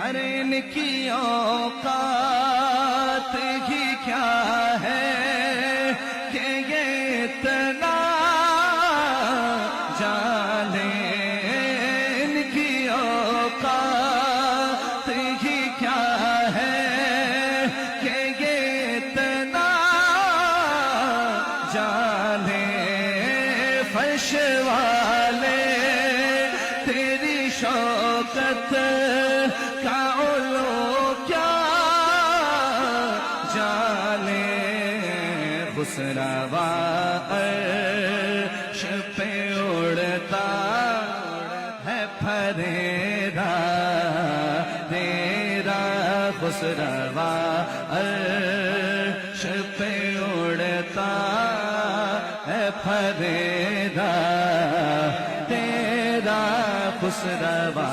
ارے ان کی اوقات ہی کیا ہے کہ یہ اتنا جانے، ان کی اوقات ہی کیا ہے کہ یہ اتنا جانے، فرش والے تیری شوکت کا علو کیا جانے، خسروا عرش پہ اڑتا ہے پھریرا تیرا، خسروا عرش پہ اڑتا ہے پھریرا تیرا، خسروا